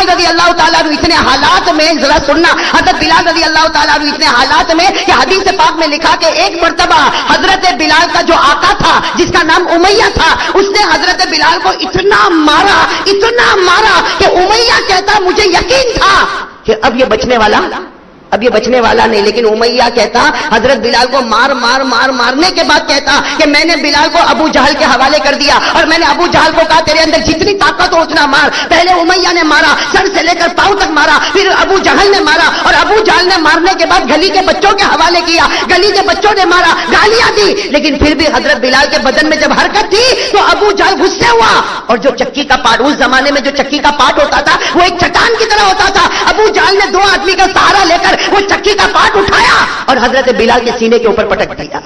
بلال رضی اللہ تعالیٰ عنہ اتنے حالات میں، ذرا سننا، حضرت بلال رضی اللہ تعالیٰ عنہ اتنے حالات میں کہ حدیث پاک میں لکھا کہ ایک مرتبہ حضرت بلال کا جو آقا تھا جس کا نام امیہ تھا، اس نے حضرت بلال کو اتنا مارا کہ امیہ کہتا مجھے یقین تھا کہ اب یہ بچنے والا نہیں، لیکن امیہ کہتا حضرت بلال کو مارنے کے بعد کہتا کہ میں نے بلال کو ابو جہل کے حوالے کر دیا اور میں نے ابو جہل کو کہا تیرے اندر جتنی طاقت ہو اتنا مار۔ پہلے امیہ نے مارا، سر سے لے کر پاؤں تک مارا، پھر ابو جہل نے مارا اور ابو جہل نے مارنے کے بعد گلی کے بچوں کے حوالے کیا، گلی کے بچوں نے مارا، گالیاں دی، لیکن پھر بھی حضرت بلال کے بدن میں جب حرکت تھی تو ابو جہل غصے ہوا اور جو چکی کا پاٹ، اس زمانے میں جو چکی کا پاٹ ہوتا تھا وہ ایک چٹان کی طرح ہوتا تھا، ابو جہل نے 2 آدمی کا سہارا لے کر وہ چکی کا پاٹ اٹھایا اور حضرت بلال کے سینے کے اوپر پٹک دیا،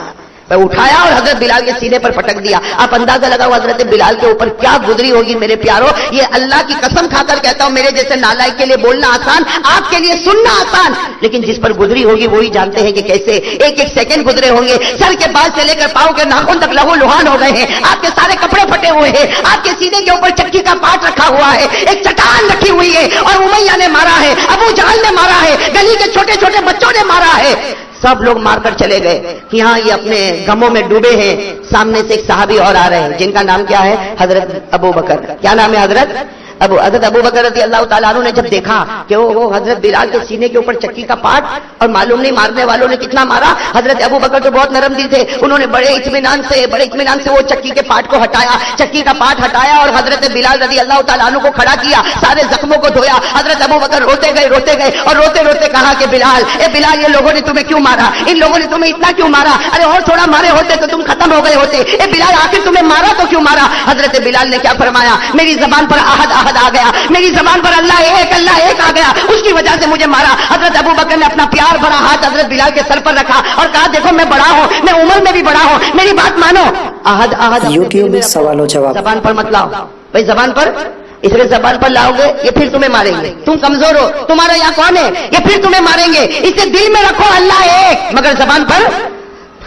اٹھایا اور حضرت بلال کے سینے پر پٹک دیا۔ آپ اندازہ لگاؤ حضرت بلال کے اوپر کیا گزری ہوگی میرے پیاروں۔ یہ اللہ کی قسم کھا کر کہتا ہوں، میرے جیسے نالائق کے لیے بولنا آسان، آپ کے لیے سننا آسان، لیکن جس پر گزری ہوگی وہی جانتے ہیں کہ کیسے ایک سیکنڈ گزرے ہوں گے۔ سر کے بعد سے لے کر پاؤں کے ناخن تک لہو لہان ہو گئے ہیں، آپ کے سارے کپڑے پھٹے ہوئے ہیں، آپ کے سینے کے اوپر چکی کا پاٹ رکھا ہوا ہے، ایک چٹان رکھی ہوئی ہے، اور امیہ نے مارا ہے، ابو جہل نے مارا ہے، گلی کے چھوٹے چھوٹے بچوں نے مارا ہے، سب لوگ مار کر چلے گئے کہ ہاں یہ اپنے غموں میں ڈوبے ہیں۔ سامنے سے ایک صحابی اور آ رہے ہیں جن کا نام کیا ہے؟ حضرت ابو بکر۔ کیا نام ہے؟ حضرت ابو بکر رضی اللہ تعالیٰ عنہ نے جب دیکھا کہ وہ حضرت بلال کے سینے کے اوپر چکی کا پاٹ، اور معلوم نہیں مارنے والوں نے کتنا مارا، حضرت ابو بکر تو بہت نرم دل تھے، انہوں نے بڑے اطمینان سے وہ چکی کے پاٹ کو ہٹایا، چکی کا پاٹ ہٹایا اور حضرت بلال رضی اللہ تعالیٰ عنہ کو کھڑا کیا، سارے زخموں کو دھویا۔ حضرت ابو بکر روتے گئے اور روتے کہا کہ بلال، اے بلال، یہ لوگوں نے تمہیں کیوں مارا؟ ان لوگوں نے تمہیں اتنا کیوں مارا؟ ارے اور تھوڑا مارے ہوتے تو تم ختم ہو گئے ہوتے۔ اے بلال، آخر تمہیں مارا تو کیوں مارا؟ حضرت بلال نے کیا فرمایا؟ میری زبان پر احد آ گیا، میری زبان پر اللہ ایک آ گیا، اس کی وجہ سے مجھے مارا۔ حضرت ابو بکر نے اپنا پیار بھرا ہاتھ حضرت بلال کے سر پر رکھا اور کہا دیکھو میں بڑا ہوں، میں عمر میں بھی بڑا ہوں، میری بات مانو۔ احد یوٹیوب میں سوال و جواب زبان پر مت لاؤ بھائی، زبان پر، اس لیے زبان پر لاؤ گے یہ پھر تمہیں ماریں گے، تم کمزور ہو، تمہارا یہاں کون ہے، یہ پھر تمہیں ماریں گے، اسے دل میں رکھو اللہ ایک، مگر زبان پر۔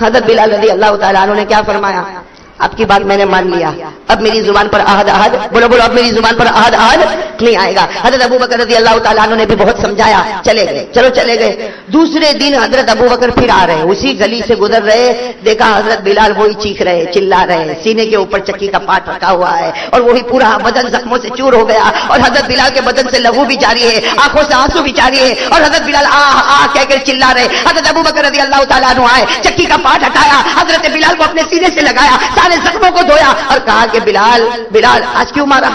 حضرت بلال رضی اللہ تعالیٰ عنہ نے کیا فرمایا؟ آپ کی بات میں نے مان لیا، اب میری زبان پر احد بولو اب میری زبان پر احد نہیں آئے گا۔ حضرت ابو بکر رضی اللہ تعالیٰ عنہ نے بھی بہت سمجھایا، چلے گئے۔ دوسرے دن حضرت ابو بکر پھر آ رہے، اسی گلی سے گزر رہے، دیکھا حضرت بلال وہی چیخ رہے، چلا رہے، سینے کے اوپر چکی کا پاٹ رکھا ہوا ہے اور وہی پورا بدن زخموں سے چور ہو گیا، اور حضرت بلال کے بدن سے لہو بھی جاری ہے، آنکھوں سے آنسو بھی جاری ہے، اور حضرت بلال آ کہہ کر چلا رہے۔ حضرت ابو بکر رضی اللہ تعالیٰ عنہ آئے، چکی کا پاٹ ہٹایا، حضرت بلال کو اپنے سینے سے لگایا، سارے زخموں کو دھویا اور کہا کہ بلال آج کیوں مارا؟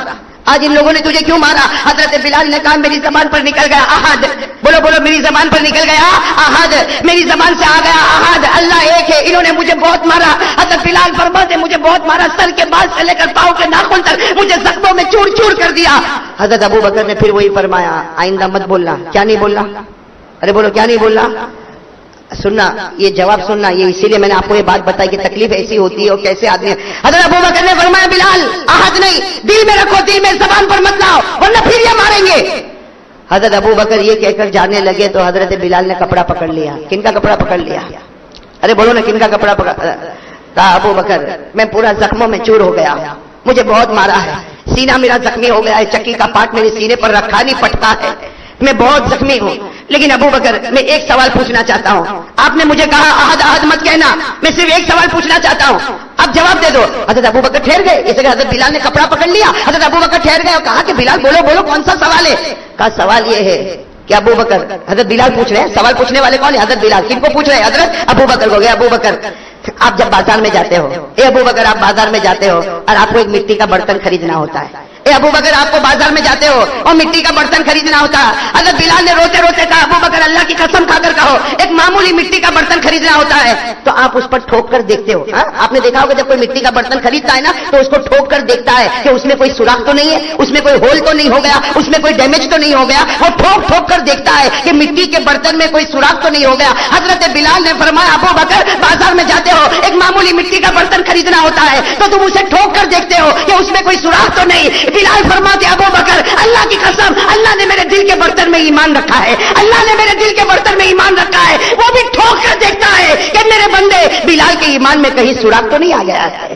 آج ان لوگوں نے تجھے کیوں مارا؟ حضرت بلال نے کہا میری زبان پر نکل گیا احد، بولو میری زبان پر نکل گیا احد، میری زبان سے آ گیا احد، اللہ ایک ہے، انہوں نے مجھے بہت مارا۔ حضرت بلال فرماتے مجھے بہت مارا، سر کے بعد سے لے کر پاؤں کے ناخن تک مجھے زخموں میں چور چور کر دیا۔ حضرت ابو بکر نے پھر وہی فرمایا آئندہ مت بولنا۔ کیا نہیں بولنا؟ ارے بولو کیا نہیں بولنا؟ سننا، یہ جواب سننا، یہ اسی لیے میں نے آپ کو یہ بات بتائی کہ تکلیف ایسی ہوتی ہے اور کیسے آدمی ہے۔ حضرت ابو بکر نے فرمایا بلال احد نہیں، دل میں رکھو، دل میں، زبان پر مت لاؤ ورنہ پھر یہ ماریں گے۔ حضرت ابو بکر یہ کہہ کر جانے لگے تو حضرت بلال نے کپڑا پکڑ لیا۔ کن کا کپڑا پکڑ لیا؟ ارے بولو نا، کن کا کپڑا پکڑ؟ کہا ابو بکر میں پورا زخموں میں چور ہو گیا، مجھے بہت مارا ہے، سینہ میرا زخمی ہو گیا ہے، چکی کا پاٹ میرے سینے پر رکھا نہیں پٹتا ہے، میں بہت زخمی ہوں۔ لیکن ابو بکر میں ایک سوال پوچھنا چاہتا ہوں، آپ نے مجھے کہا احد مت کہنا، میں صرف ایک سوال پوچھنا چاہتا ہوں، اب جواب دے دو۔ حضرت ابو بکر ٹھہر گئے، اس لیے حضرت بلال نے کپڑا پکڑ لیا، حضرت ابو بکر ٹھہر گئے اور کہا کہ بلال بولو کون سا سوال ہے؟ کہا سوال یہ ہے کہ ابو بکر، حضرت بلال پوچھ رہے ہیں، سوال پوچھنے والے کون ہیں؟ حضرت بلال۔ کن کو پوچھ رہے ہیں؟ حضرت ابو بکر کو۔ گیا ابو بکر آپ جب بازار میں جاتے ہو، اے ابو بکر آپ بازار میں جاتے ہو اور آپ کو ایک مٹی کا برتن خریدنا ہوتا ہے، اے ابو بکر آپ کو بازار میں جاتے ہو اور مٹی کا برتن خریدنا ہوتا ہے۔ حضرت بلال نے روتے روتے کہا ابو بکر اللہ کی قسم کھا کر کہو، ایک معمولی مٹی کا برتن خریدنا ہوتا ہے تو آپ اس پر ٹھوک کر دیکھتے ہو۔ آپ نے دیکھا ہوگا جب کوئی مٹی کا برتن خریدتا ہے نا تو اس کو ٹھوک کر دیکھتا ہے کہ اس میں کوئی سوراخ تو نہیں ہے، اس میں کوئی ہول تو نہیں ہو گیا، اس میں کوئی ڈیمیج تو نہیں ہو گیا، وہ ٹھوک ٹھوک کر دیکھتا ہے کہ مٹی کے برتن میں کوئی سوراخ تو نہیں ہو گیا۔ حضرت بلال نے فرمایا ابو بکر بازار میں جاتے ہو، ایک معمولی مٹی کا برتن خریدنا ہوتا ہے تو تم اسے ٹھوک کر دیکھتے ہو کہ اس میں کوئی سوراخ تو نہیں۔ بلال فرماتے ابو بکر اللہ کی قسم اللہ نے میرے دل کے برتن میں ایمان رکھا ہے، اللہ نے میرے دل کے برتن میں ایمان رکھا ہے، وہ بھی ٹھوک کر دیکھتا ہے کہ میرے بندے بلال کے ایمان میں کہیں سوراخ تو نہیں آ گیا ہے،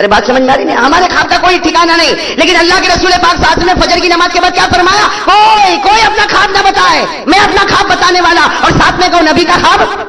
ارے بات سمجھ میں آ رہی نہیں؟ ہمارے خواب کا کوئی ٹھکانا نہیں، لیکن اللہ کے رسول پاک صلی اللہ علیہ وسلم نے فجر کی نماز کے بعد کیا فرمایا؟ کوئی اپنا خواب نہ بتائے، میں اپنا خواب بتانے والا، اور ساتھ میں کہو نبی کا خواب.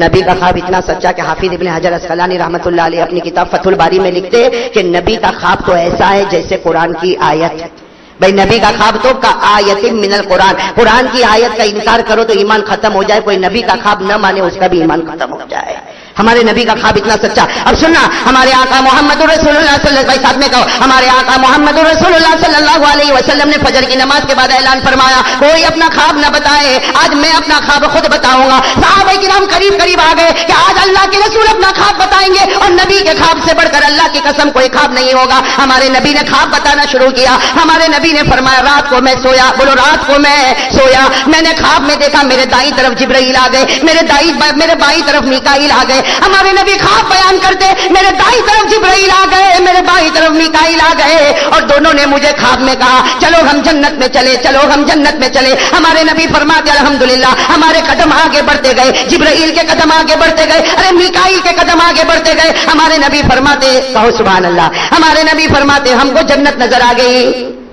نبی کا خواب اتنا سچا کہ حافظ ابن حجر اسقلانی رحمۃ اللہ علیہ اپنی کتاب فتح الباری میں لکھتے کہ نبی کا خواب تو ایسا ہے جیسے قرآن کی آیت. بھائی نبی کا خواب تو کا آیت من القرآن، قرآن کی آیت کا انکار کرو تو ایمان ختم ہو جائے، کوئی نبی کا خواب نہ مانے اس کا بھی ایمان ختم ہو جائے. ہمارے نبی کا خواب اتنا سچا. اب سننا، ہمارے آقا محمد رسول اللہ صلی اللہ علیہ وسلم، ساتھ میں کہو ہمارے آقا محمد رسول اللہ صلی اللہ علیہ وسلم نے فجر کی نماز کے بعد اعلان فرمایا کوئی اپنا خواب نہ بتائے، آج میں اپنا خواب خود بتاؤں گا. صحابہ کرام قریب قریب آ گئے کہ آج اللہ کے رسول اپنا خواب بتائیں گے، اور نبی کے خواب سے بڑھ کر اللہ کی قسم کوئی خواب نہیں ہوگا. ہمارے نبی نے خواب بتانا شروع کیا. ہمارے نبی نے فرمایا رات کو میں سویا، بولو رات کو میں سویا، میں نے خواب میں دیکھا میرے دائیں طرف جبرائیل آ گئے، میرے بائیں طرف میکائیل آ گئے. ہمارے نبی خواب بیان کرتے میرے دائیں طرف جبرائیل آ گئے، میرے بائیں طرف میکائیل آ گئے، اور دونوں نے مجھے خواب میں کہا چلو ہم جنت میں چلے، چلو ہم جنت میں چلے. ہمارے نبی فرماتے الحمدللہ ہمارے قدم آگے بڑھتے گئے، جبرائیل کے قدم آگے بڑھتے گئے، ارے میکائیل کے قدم آگے بڑھتے گئے. ہمارے نبی فرماتے، کہو سبحان اللہ، ہمارے نبی فرماتے ہم کو جنت نظر آ گئی.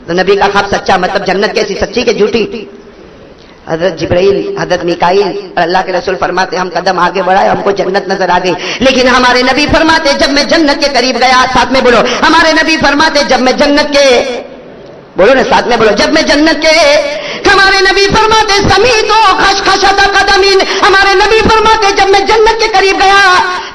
تو نبی کا خواب سچا، مطلب جنت کیسی، سچی کہ جھوٹی؟ حضرت جبرائیل، حضرت میکائیل اور اللہ کے رسول فرماتے ہم قدم آگے بڑھائے ہم کو جنت نظر آ گئی. لیکن ہمارے نبی فرماتے جب میں جنت کے قریب گیا، ساتھ میں بولو ہمارے نبی فرماتے جب میں جنت کے، بولو نا ساتھ میں بولو جب میں جنت کے، ہمارے نبی فرماتے سمیتو خشخشۃ قدمین، ہمارے نبی فرماتے جب میں جنت کے قریب گیا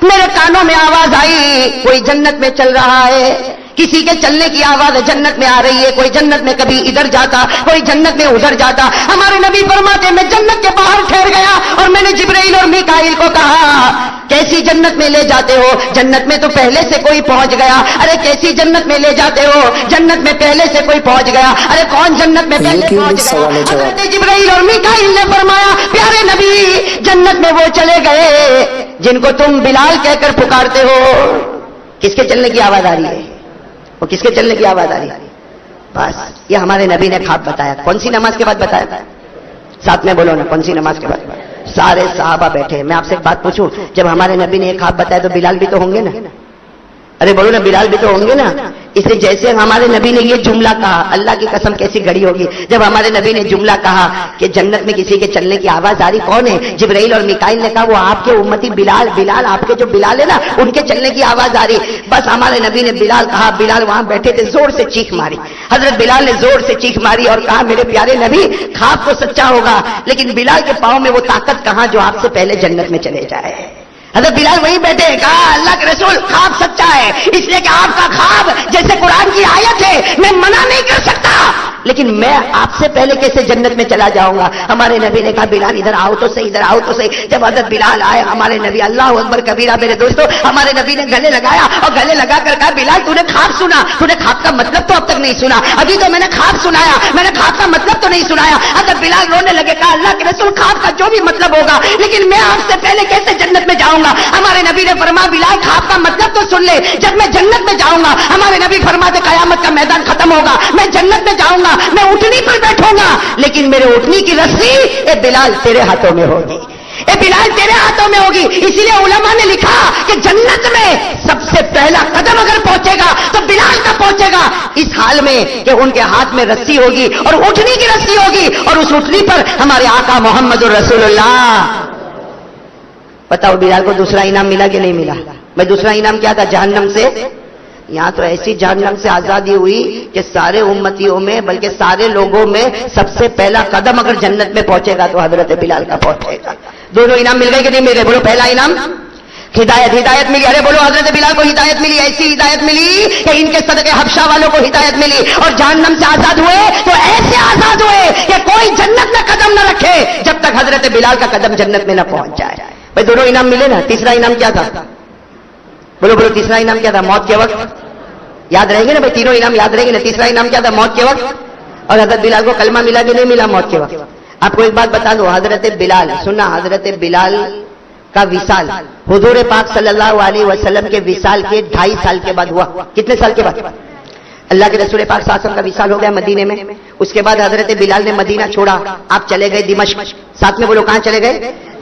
میرے کانوں میں آواز آئی کوئی جنت میں چل رہا ہے، کسی کے چلنے کی آواز جنت میں آ رہی ہے، کوئی جنت میں کبھی ادھر جاتا، کوئی جنت میں ادھر جاتا. ہمارے نبی فرماتے میں جنت کے باہر ٹھہر گیا اور میں نے جبرائیل اور میکائیل کو کہا کیسی جنت میں لے جاتے ہو؟ جنت میں تو پہلے سے کوئی پہنچ گیا. ارے کیسی جنت میں لے جاتے ہو؟ جنت میں پہلے سے کوئی پہنچ گیا. ارے کون جنت میں پہلے پہنچ گیا؟ حضرت جبرائیل اور میکائیل نے فرمایا پیارے نبی جنت میں وہ چلے گئے جن کو تم بلال کہہ کر پکارتے ہو. کس کے چلنے کی آواز آ رہی ہے؟ وہ کس کے چلنے کی آواز آ رہی ہے؟ بس یہ ہمارے نبی نے خواب بتایا. کون سی نماز کے بعد بتایا؟ ساتھ میں بولو نا کون سی نماز کے بعد؟ سارے صحابہ بیٹھے. میں آپ سے ایک بات پوچھوں، جب ہمارے نبی نے ایک خواب بتایا تو بلال بھی تو ہوں گے نا؟ ارے بولو نا بلال بھی تو ہوں گے نا. اس لیے جیسے ہمارے نبی نے یہ جملہ کہا، اللہ کی قسم کیسی گھڑی ہوگی جب ہمارے نبی نے جملہ کہا کہ جنت میں کسی کے چلنے کی آواز آ رہی. کون ہے؟ جبرائیل اور میکائیل نے کہا وہ آپ کے امتی بلال، بلال آپ کے جو بلال ہے نا ان کے چلنے کی آواز آ رہی. بس ہمارے نبی نے بلال کہا، بلال وہاں بیٹھے تھے زور سے چیخ ماری. حضرت بلال نے زور سے چیخ ماری اور کہا میرے پیارے نبی خواب تو سچا ہوگا لیکن بلال کے پاؤں میں وہ طاقت کہاں جو آپ سے پہلے جنت میں چلے جائے. حضرت بلال وہیں بیٹھے، کہا اللہ کے رسول خواب سچا ہے، اس لیے کہ آپ کا خواب جیسے قرآن کی آیت ہے میں منع نہیں کر سکتا، لیکن میں آپ سے پہلے کیسے جنت میں چلا جاؤں گا. ہمارے نبی نے کہا بلال ادھر آؤ تو صحیح، ادھر آؤ تو صحیح. جب حضرت بلال آئے ہمارے نبی، اللہ اکبر کبیرہ میرے دوستو، ہمارے نبی نے گلے لگایا اور گلے لگا کر کہا بلال تو نے خواب سنا، تو نے خواب کا مطلب تو اب تک نہیں سنا، ابھی تو میں نے خواب سنایا، میں نے خواب کا مطلب تو نہیں سنایا. حضرت بلال رونے لگے، کہا اللہ کے رسول خواب کا جو بھی مطلب ہوگا لیکن میں آپ سے پہلے کیسے جنت میں جاؤں گا. ہمارے نبی نے فرمایا بلال خواب کا مطلب تو سن لے، جب میں جنت میں جاؤں گا ہمارے نبی فرماتے قیامت کا میدان ختم ہوگا، میں جنت میں جاؤں گا، میں اٹھنی پر بیٹھوں گا لیکن میرے اٹھنی کی رسی اے بلال تیرے ہاتھوں میں ہوگی، اے بلال تیرے ہاتھوں میں ہوگی. اسی لیے علماء نے لکھا کہ جنت میں سب سے پہلا قدم اگر پہنچے گا تو بلال کا پہنچے گا، اس حال میں کہ ان کے ہاتھ میں رسی ہوگی اور اٹھنی کی رسی ہوگی، اور اس اٹھنی پر ہمارے آقا محمد رسول اللہ. بتاؤ بلال کو دوسرا انعام ملا کہ نہیں ملا؟ میں دوسرا انعام کیا تھا؟ جہنم سے. یہاں تو ایسی جہنم سے آزادی ہوئی کہ سارے امتیوں میں بلکہ سارے لوگوں میں سب سے پہلا قدم اگر جنت میں پہنچے گا تو حضرت بلال کا پہنچے گا. دونوں انعام مل گئے کہ نہیں مل گئے؟ بولو پہلا انعام ہدایت ملی. ارے بولو حضرت بلال کو ہدایت ملی، ایسی ہدایت ملی کہ ان کے صدقے حبشہ والوں کو ہدایت ملی، اور جہنم سے آزاد ہوئے تو ایسے آزاد ہوئے کہ کوئی جنت میں قدم نہ رکھے جب تک حضرت بلال کا قدم جنت میں نہ پہنچ جائے. بھائی دونوں انعام ملے نا. تیسرا انعام کیا تھا؟ بولو تیسرا انعام کیا تھا؟ موت کے وقت. یاد رہیں گے نا بھائی، تینوں انعام یاد رہیں گے نا. تیسرا انعام کیا تھا؟ موت کے وقت. اور حضرت بلال کو کلمہ ملا کہ نہیں ملا موت کے وقت؟ آپ کو ایک بات بتا دو، حضرت بلال سننا، حضرت بلال کا وصال حضور پاک صلی اللہ علیہ وسلم کے وصال کے 2.5 سال کے بعد ہوا. کتنے سال کے بعد؟ اللہ کے رسول پاک صلی اللہ علیہ وسلم کا وصال ہو گیا مدینے میں. اس کے بعد حضرت بلال نے مدینہ چھوڑا، آپ چلے گئے دمشق. ساتھ میں بولو کہاں چلے گئے؟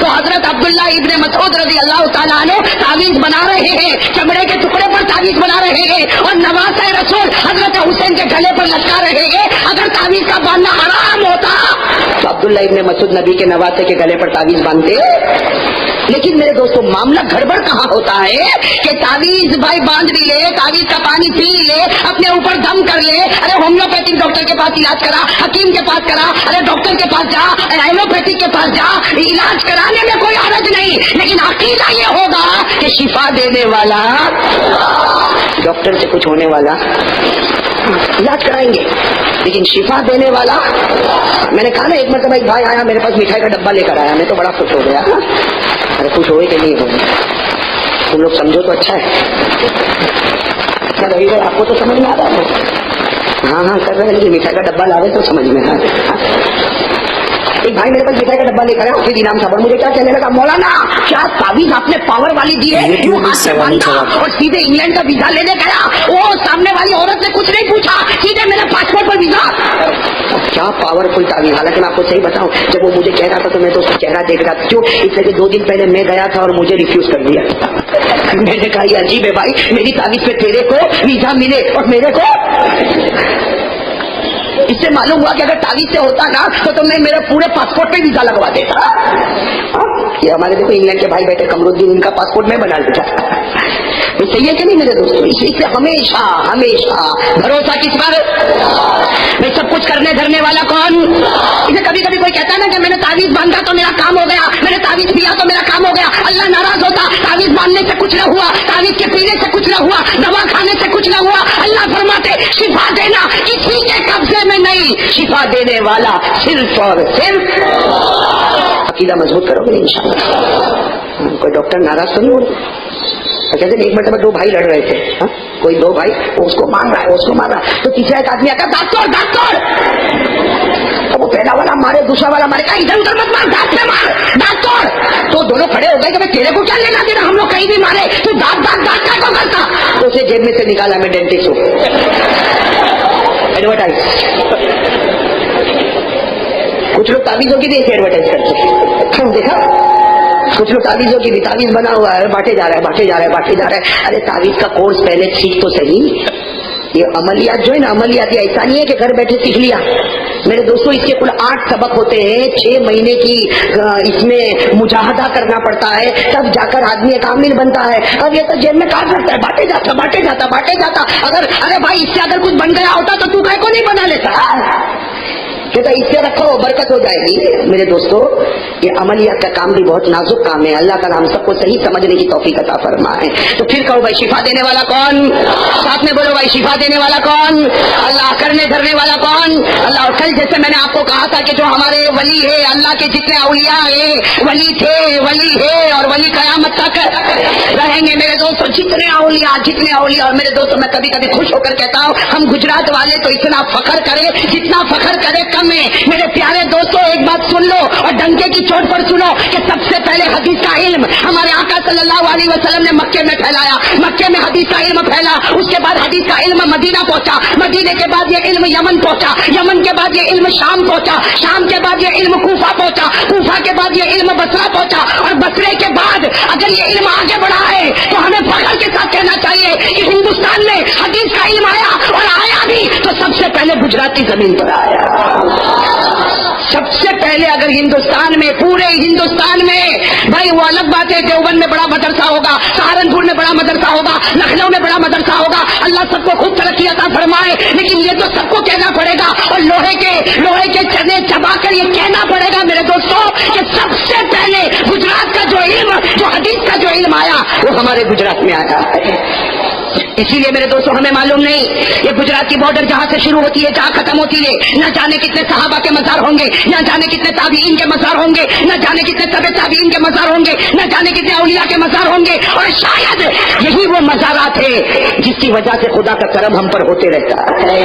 تو حضرت عبداللہ ابن مسعود رضی اللہ تعالیٰ عنہ تعویذ بنا رہے ہیں، چمڑے کے ٹکڑے پر تعویذ بنا رہے ہیں اور نواسہ رسول حضرت حسین کے گلے پر لٹکا رہے ہیں. اگر تعویذ کا باندھنا حرام ہوتا تو عبداللہ ابن مسعود نبی کے نواسے کے گلے پر تعویذ باندھتے. لیکن میرے دوستوں معاملہ گڑبڑ کہاں ہوتا ہے کہ تعویذ بھائی باندھ بھی لے، تعویذ کا پانی پی لے، اپنے اوپر دم کر لے. ارے ہومیوپیتھک ڈاکٹر کے پاس علاج کرا، حکیم کے پاس کرا، ارے ڈاکٹر کے پاس جا، ایلوپیتھک کے پاس جا، علاج کرانے میں کوئی حرج نہیں. لیکن عقیدہ یہ ہوگا کہ شفا دینے والا ڈاکٹر سے کچھ ہونے والا علاج کرائیں گے، لیکن شفا دینے والا. میں نے کہا نا ایک مرتبہ ایک بھائی آیا میرے پاس مٹھائی کا ڈبہ لے کر آیا، میں تو بڑا خوش ہو گیا. ارے خوش ہوئے کہ نہیں ہوئے تم لوگ سمجھو تو اچھا ہے. رہی ہے آپ کو تو سمجھ میں آ رہا ہے. ہاں کر رہے ہیں، مٹھائی کا ڈبہ لا رہے تو سمجھ میں آ رہا. ایک بھائی میرے پاس مٹھائی کا ڈبہ لے کر آیا، اسی دن نام صاحب مجھے کیا کہنے لگا، مولانا کیا تعویذ آپ نے پاور والی دی ہے، یوں ہاتھ سے باندھا اور سیدھے انگلینڈ کا ویزا لینے گیا. وہ سامنے والی عورت نے کچھ نہیں پوچھا، سیدھے میرے پاسپورٹ پر ویزا. کیا پاورفل تعویذ. حالانکہ میں آپ کو صحیح بتاؤں، جب وہ مجھے کہہ رہا تھا تو میں تو اس کا چہرہ دیکھ رہا تھا. کیوں؟ اس لیے کہ 2 دن پہلے میں گیا تھا اور مجھے ریفیوز کر دیا. میں نے کہا یہ عجیب ہے بھائی، میری تعویذ پہ تیرے کو ویزا ملے اور میرے کو. اس سے معلوم ہوا کہ اگر تعویذ سے ہوتا نا تو میں میرے پورے پاسپورٹ پہ ویزا لگوا دیتا. یہ ہمارے دیکھو انگلینڈ کے بھائی بیٹھے قمرالدین، ان کا پاسپورٹ میں بنا دیتا. صحیح ہے کہ نہیں میرے دوستوں؟ اس سے ہمیشہ بھروسہ کس پر؟ میں سب کچھ کرنے دھرنے والا کون؟ اسے کبھی کبھی کوئی کہتا ہے نا کہ میں نے تعویذ باندھا تو میرا کام ہو گیا، میں نے تعویذ پیا تو میرا کام ہو گیا. اللہ ناراض ہوتا. تعویذ باندھنے سے کچھ نہ ہوا، تعویذ کے پینے سے کچھ نہ ہوا، دوا کھانے سے کچھ نہ ہوا. اللہ فرماتے شفا دینا کسی کے قبضے میں نہیں، شفا دینے والا صرف اور صرف. عقیدہ مضبوط کرو گے انشاءاللہ. کوئی ڈاکٹر ناراض تو نہیں ہو؟ کہتے ہیں ایک مرتبہ 2 بھائی لڑ رہے تھے، کوئی 2 بھائی اس کو مار رہا ہے، اس کو مار رہا ہے، تو تیسرا ایک آدمی آ کر ڈاکٹر تو وہ پہلا والا مارے، دوسرا والا مارے، کہا ادھر ادھر مت مار، دانت سے مار ڈاکٹر. تو دونوں کھڑے ہو گئے کہ میں تیرے کو کیا لینا دینا، ہم لوگ کہیں بھی مارے، تو دانت کا کو کرتا. تو اسے جیب میں سے نکالا، میں ڈینٹسٹ ہوں. ایڈورٹائز کچھ لوگ تعویذوں کی بھی ایسے ایڈورٹائز کرتے ہیں. دیکھا کچھ لوگ تعویذوں کی بھی، تعویذ بنا ہوا ہے، بانٹے جا رہا ہے. ارے تعویذ کا کورس پہلے سیکھ تو صحیح. یہ عملیات جو ہے نا، عملیات یہ ایسا نہیں ہے کہ گھر بیٹھے سیکھ لیا. میرے دوستوں اس کے کل 8 سبق ہوتے ہیں، 6 مہینے کی اس میں مجاہدہ کرنا پڑتا ہے، تب جا کر آدمی ایک عامل بنتا ہے. اب یہ تو جیب میں کاٹ رکھتا ہے، بانٹے جاتا. اگر ارے بھائی اس سے اگر کچھ بن گیا ہوتا تو کہے کو نہیں بنا لیتا. کہتا اس سے رکھو برکت ہو جائے گی. میرے دوستو یہ عملیات کا کام بھی بہت نازک کام ہے. اللہ تعالیٰ ہم سب کو صحیح سمجھنے کی توفیق عطا فرمائے. تو پھر کہو بھائی شفا دینے والا کون؟ ساتھ میں بولو بھائی شفا دینے والا کون؟ اللہ. کرنے دھرنے والا کون؟ اللہ. اور کل جیسے میں نے آپ کو کہا تھا کہ جو ہمارے ولی ہے، اللہ کے جتنے اولیاء ہیں، ولی تھے، ولی ہے اور ولی قیامت تک رہیں گے. میرے دوستوں جتنے اولیاء اور میرے دوستوں میں کبھی کبھی خوش ہو کر کہتا ہوں ہم گجرات والے تو اتنا فخر کرے جتنا فخر کرے کم ہے. میرے پیارے دوستوں ایک بات سن لو اور ڈنکے کی چوٹ پر سنو کہ سب سے پہلے حدیث کا علم ہمارے آقا صلی اللہ علیہ وسلم نے مکے میں پھیلایا. مکے میں حدیث کا علم پھیلا. اس کے بعد حدیث کا علم مدینہ پہنچا. مدینے کے بعد یہ علم یمن پہنچا. یمن کے بعد یہ علم شام پہنچا. شام کے بعد یہ علم کوفہ پہنچا. کوفہ کے بعد یہ علم بصرہ پہنچا. اور بصرے کے بعد اگر یہ علم آگے بڑھا ہے تو ہمیں فخر کے ساتھ کہنا چاہیے کہ ہندوستان میں حدیث کا علم آیا اور آیا بھی تو سب سے پہلے گجراتی زمین پر آیا. سب سے پہلے اگر ہندوستان میں، پورے ہندوستان میں، بھائی وہ الگ بات ہے دیوبند میں بڑا مدرسہ ہوگا، سہارنپور میں بڑا مدرسہ ہوگا، لکھنؤ میں بڑا مدرسہ ہوگا، اللہ سب کو خوب ترقی عطا فرمائے. لیکن یہ تو سب کو کہنا پڑے گا اور لوہے کے چنے چبا کر یہ کہنا پڑے گا میرے دوستوں کہ سب سے پہلے گجرات کا جو علم، جو حدیث کا جو علم آیا وہ ہمارے گجرات میں آیا ہے. اسی لیے میرے دوستوں ہمیں معلوم نہیں یہ گجرات کی بارڈر جہاں سے شروع ہوتی ہے جہاں ختم ہوتی ہے، نہ جانے کتنے صحابہ کے مزار ہوں گے، نہ جانے کتنے تابعین کے مزار ہوں گے، نہ جانے کتنے تبع تابعین کے مزار ہوں گے، نہ جانے کتنے اولیاء کے مزار ہوں گے. اور شاید یہی وہ مزارات ہے جس کی وجہ سے خدا کا کرم ہم پر ہوتے رہتا ہے.